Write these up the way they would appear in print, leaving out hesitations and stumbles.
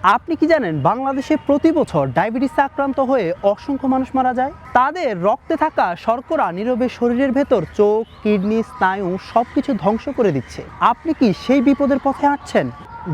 আপনি কি জানেন বাংলাদেশে প্রতি বছর ডায়াবেটিসে আক্রান্ত হয়ে অসংখ্য মানুষ মারা যায়? তাদের রক্তে থাকা শর্করা নীরবে শরীরের ভেতর চোখ, কিডনি, স্নায়ু সবকিছু ধ্বংস করে দিচ্ছে। আপনি কি সেই বিপদের পথে হাঁটছেন?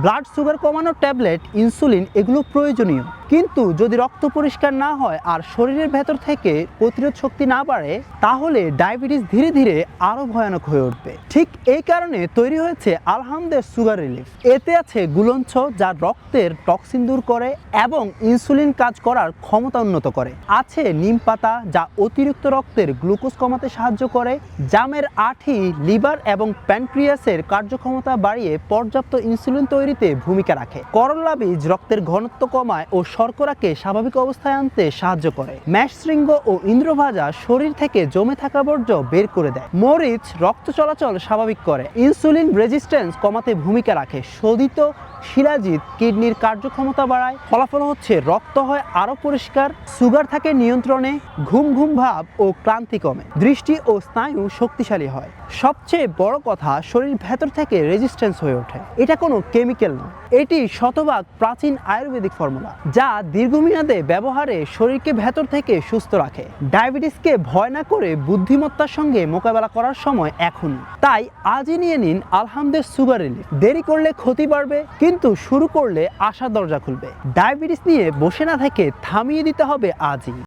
ব্লাড সুগার কমানোর ট্যাবলেট, ইনসুলিন এগুলো প্রয়োজনীয়, কিন্তু যদি রক্ত পরিষ্কার না হয় আর শরীরের ভেতর থেকে প্রতিরোধ শক্তি না বাড়ে, তাহলে ডায়াবেটিস ধীরে ধীরে আরো ভয়ানক হয়ে উঠবে। ঠিক এই কারণে তৈরি হয়েছে আলহামদের সুগার রিলিফ। এতে আছে গুলঞ্চ, যা রক্তের টক্সিন দূর করে এবং ইনসুলিন কাজ করার ক্ষমতা উন্নত করে। আছে নিম পাতা, যা অতিরিক্ত রক্তের গ্লুকোজ কমাতে সাহায্য করে। জামের আঠি লিভার এবং প্যানক্রিয়াসের কার্যক্ষমতা বাড়িয়ে পর্যাপ্ত ইনসুলিন তৈরিতে ভূমিকা রাখে। করল্লা বীজ রক্তের ঘনত্ব কমায় ও শর্করাকে স্বাভাবিক অবস্থায় আনতে সাহায্য করে। মেষশৃঙ্গ ও ইন্দ্রভাজা শরীর থেকে জমে থাকা বর্জ্য বের করে দেয়। মরিচ রক্ত চলাচল স্বাভাবিক করে। ইনসুলিন রেজিস্ট্যান্স কমাতে ভূমিকা রাখে। শোধিত শিলাজিৎ কিডনির কার্যক্ষমতা বাড়ায়। ফলাফল হচ্ছে রক্ত হয় আরো পরিষ্কার, সুগার থাকে নিয়ন্ত্রণে, ঘুম ঘুম ভাব ও ক্লান্তি কমে, দৃষ্টি ও স্নায়ু শক্তিশালী হয়। সবচেয়ে বড় কথা, শরীর ভেতর থেকে রেজিস্ট্যান্স হয়ে ওঠে। এটা কোনো কেমিক্যাল নয়, এটি শতভাগ প্রাচীন আয়ুর্বেদিক ফর্মুলা, যা দীর্ঘমেয়াদে ব্যবহারে শরীরকে ভেতর থেকে সুস্থ রাখে। ডায়াবেটিসকে ভয় না করে বুদ্ধিমত্তার সঙ্গে মোকাবেলা করার সময় এখন। তাই আজই নিয়ে নিন আলহামদের সুগার রিলিফ। দেরি করলে ক্ষতি বাড়বে, কিন্তু শুরু করলে আশার দরজা খুলবে। ডায়াবেটিস নিয়ে বসে না থেকে থামিয়ে দিতে হবে আজই।